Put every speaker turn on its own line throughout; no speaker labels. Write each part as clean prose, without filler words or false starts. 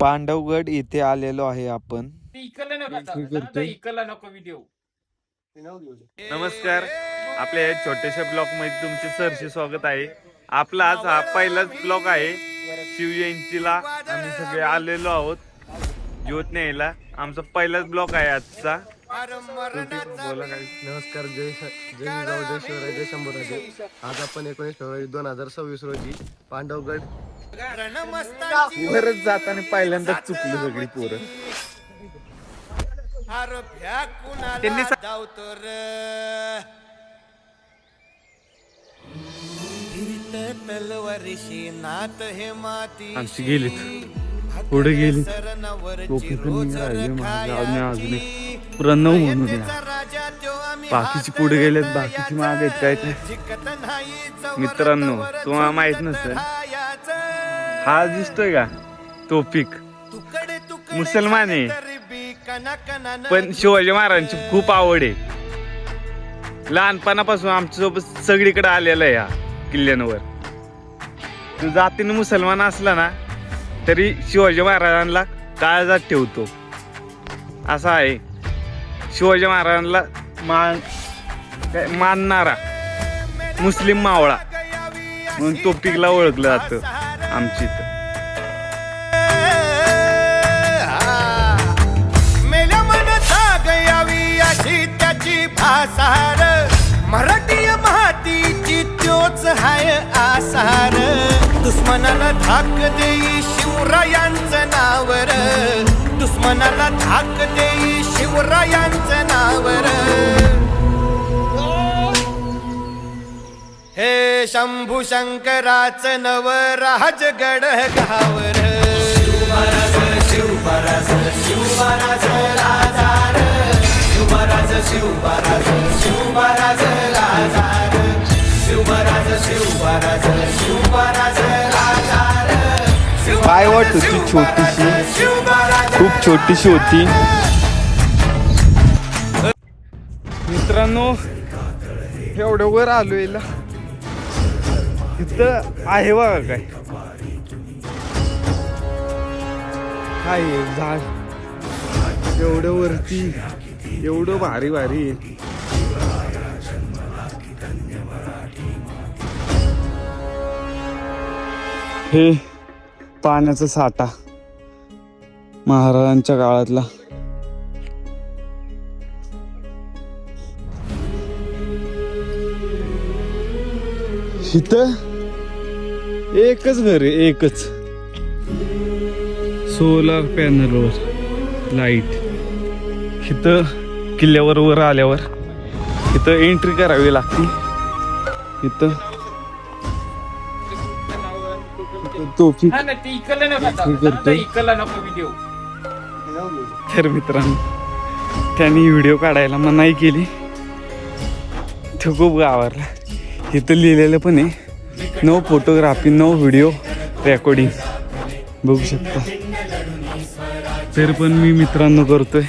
पांडवगड येथे आलेलो आहे आपण. नमस्कार, आपल्या या छोट्याशा ब्लॉग मध्ये तुमचे सहर्ष स्वागत आहे. आपला आज हा पहिलाच ब्लॉग आहे. शिवजयंतीला आम्ही सगळे आलेलो आहोत ज्योत न्यायला. आमचा पहिलाच ब्लॉग आहे आजचा. बोला काय.
नमस्कार, जय जिजाऊ, जय शिवराय, जय शंभूराजे. आज आपण 19 फेब्रुवारी 2026 रोजी पांडवगड
वरच जाताना पहिल्यांदा चुकली सगळी पोरं. त्यांनी आमची गेलीत पुढे गेली. प्रणव म्हणून बाकीची पुढे गेलेत, बाकीची मागे आहेत. काय ते मित्रांनो तुम्हाला माहित नसेल, हा दिसतोय का तोफिक मुसलमान आहे, पण शिवाजी महाराजांची खूप आवड आहे. लहानपणापासून आमच्यासोबत सगळीकडे आलेला आहे. या किल्ल्यांवर तो जातीने मुसलमान असला ना तरी शिवाजी महाराजांना काळजात ठेवतो. असा आहे शिवाजी महाराजांना मानणारा मुस्लिम मावळा म्हणून तोफिकला ओळखलं जातं आमची इथं.
त्याची भासार मराठी मातीची त्योच हाय आसार. दुश्मनाला धाक देई शिवरायांचं नावर, दुश्मनाला धाक देई शिवरायांचं नावर. हे शंभू शंकराचं नव राजगड गावर. शिवमहाराज शिवमहाराज शिवमहाराज राजार, शिवमहाराज शिवमहाराज शिवमहाराज राजार, शिवमहाराज शिवमहाराज शिवमहाराज राजार.
पाय वाट होती छोटीशी, खूप छोटीशी होती. मित्रांनो एवढ्या वर आलोय. इथं आहे बघा काय काय झाड एवढ्या वरती, एवढं भारी भारी आहे. हे पाण्याचा साठा महाराजांच्या काळातला. इथं एकच घर आहे, एकच. सोलार पॅनलवर लाईट. इथं किल्ल्यावर वर आल्यावर इथं एंट्री करावी लागते. इथं तोफिक करतोय. तर मित्रांनो त्यांनी व्हिडिओ काढायला मनाई केली. तो खूप गावारला. इथं लिहिलेलं पण आहे, no photography no video recording. बघू शकता. तर पण मी मित्रांनो करतोय.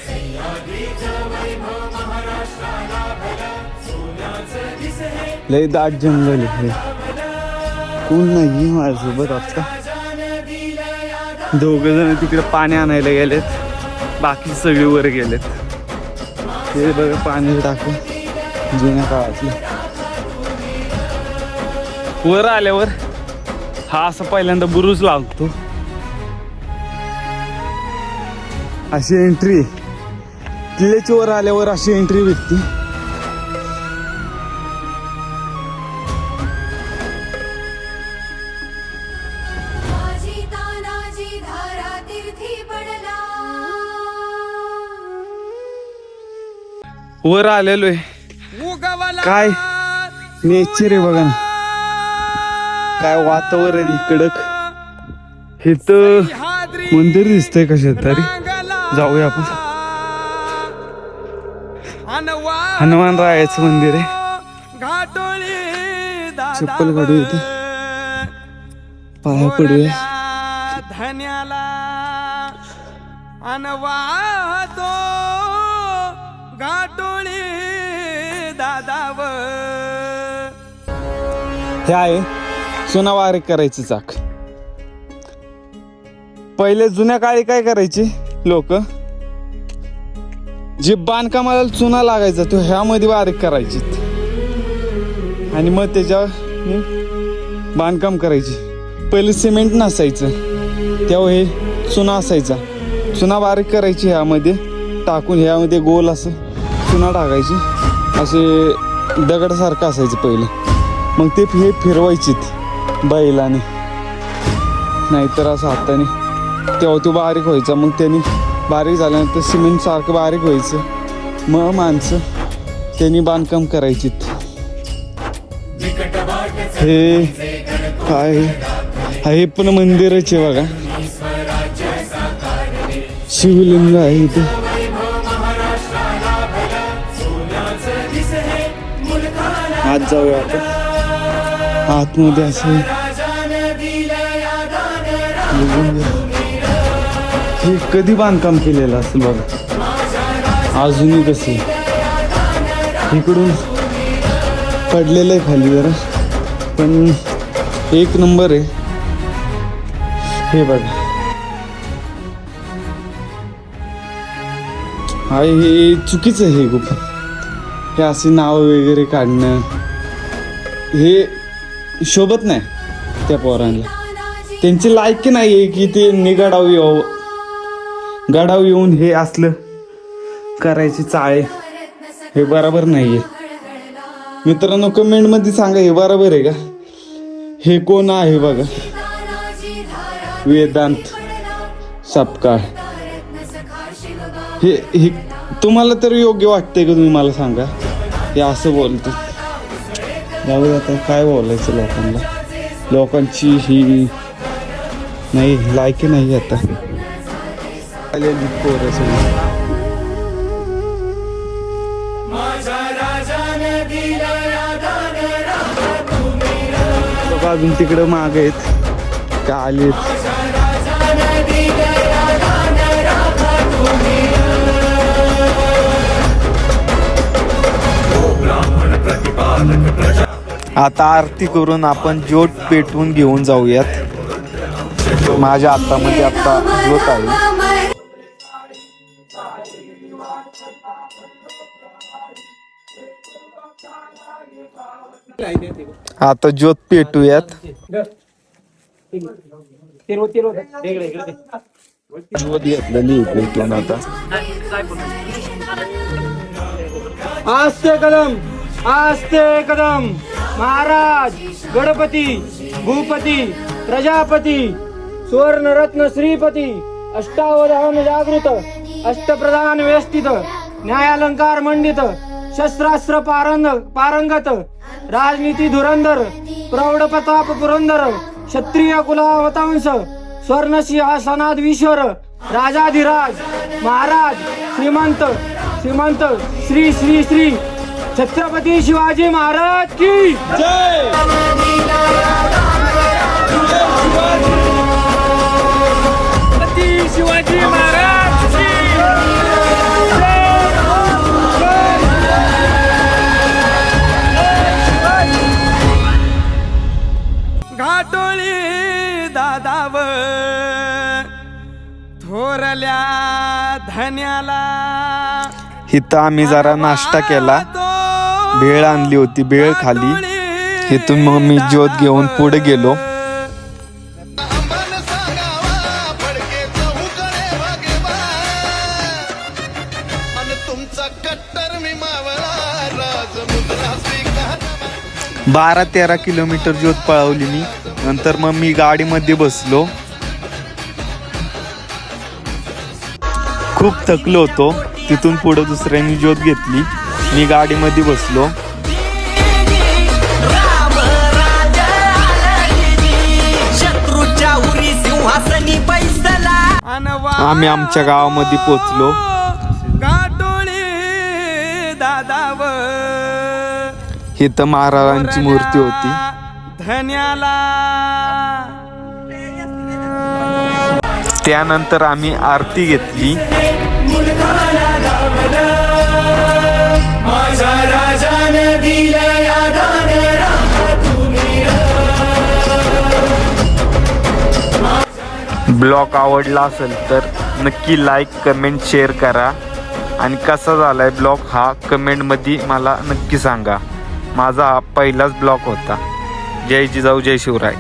लय दाट जंगल आहे. कोण नाही माझ्यासोबत आता. दोघ जण तिकडे पाणी आणायला गेलेत, बाकी सगळे वर गेलेत. ते बघा पाणी टाकून जुन्या काळातलं. वर आल्यावर हा असा पहिल्यांदा बुरुज लागतो. अशी एंट्री किल्ल्याच्या वर आल्यावर अशी एंट्री भेटते. वर आलेलो आहे. काय नेचर आहे बघा ना, काय वातावरण कडक. हे तर मंदिर दिसतंय कशात तरी. जाऊया आपण. हनुमान रायाचं मंदिर आहे. चप्पल काढू येते, पाया पडूया.
धन्याला अनवातो घाटोळी दादाव.
हे आहे सोनावारी करायचं चाक. पहिले जुन्या काळी काय करायचे लोक, जे बांधकामाला चुना लागायचा तो ह्यामध्ये बारीक करायचे आणि मग त्याच्याने बांधकाम करायचे. पहिले सिमेंट नसायचं तेव्हा हे चुना असायचा. चुना बारीक करायची ह्यामध्ये टाकून, ह्यामध्ये गोल असं चुना टाकायची, असे दगडासारखं असायचं पहिलं. मग ते हे फिरवायचीत बैलाने नाहीतर असं हाताने, तेव्हा तो बारीक व्हायचा. मग त्याने बारीक झाल्यानंतर सिमेंटसारखं बारीक व्हायचं. मग माणसं त्यांनी बांधकाम करायचीत. हे काय हे पण मंदिरच आहे बघा, शिवलिंग आहे इथे. आत जाऊया आपण, आतमध्ये असं हे कधी बांधकाम केलेलं असेल बघा, अजूनही कसं इकडून पडलेलं आहे खाली जरा, पण एक नंबर आहे. हे बघा हे चुकीचं आहे खूप, हे असे नाव वगैरे काढणं हे शोभत नाही त्या पोरांना. त्यांची लायकी नाही आहे की ते गडाव येऊन हे असलं करायचे चाळे, हे बरोबर नाही आहे. मित्रांनो कमेंटमध्ये सांगा हे बरोबर आहे का. हे कोण आहे बघा, वेदांत सपकाळ. हे तुम्हाला तर योग्य वाटतंय का, तुम्ही मला सांगा. हे असं बोलतो, जाऊ आता काय बोलायचं लोकांना, लोकांची ही नाही लायकी नाही आता. अजून तिकडं माग आहेत का आलेत.
आता आरती करून आपण ज्योत पेटवून घेऊन जाऊयात. माझ्या हातामध्ये आता ज्योत आहे. आता ज्योत पेटूयात. ज्योत घेतलेली इकडून आता.
आस्ते कदम आस्ते कदम. महाराज गणपती भूपती प्रजापती सुवर्णरत्न श्रीपती अष्टावधान जागृत अष्टप्रधान व्यवस्थित न्यायालंकार मंडित शस्त्रास्त्र पारंगत राजनीती धुरंधर प्रौढ प्रताप पुरंदर क्षत्रिय कुलावतांश स्वर्ण सिंहासनाधीश्वर राजाधिराज महाराज श्रीमंत श्रीमंत श्री श्री श्री छत्रपती शिवाजी महाराज की जय. छत्रपती शिवाजी महाराज की
घाटोळी दादाव थोरल्या धन्याला.
इथं आम्ही जरा नाश्ता केला, भेळ आणली होती, भेळ खाली. इथून मग मी ज्योत घेऊन पुढे गेलो. बारा 13 किलोमीटर ज्योत पळवली मी. नंतर मग मी गाडीमध्ये बसलो, खूप थकलो होतो. तिथून पुढे दुसऱ्यांनी ज्योत घेतली, मी गाडीमध्ये बसलो. आम्ही आमच्या गावामध्ये पोचलो.
घाटोळी दादाव
इथं महाराजांची मूर्ती होती.
धन्याला.
त्यानंतर आम्ही आरती घेतली. ब्लॉग आवडला असेल तर नक्की लाईक कमेंट शेअर करा आणि कसा झाला आहे ब्लॉग हा कमेंटमध्ये मला नक्की सांगा. माझा हा पहिलाच ब्लॉग होता. जय जिजाऊ जय शिवराय.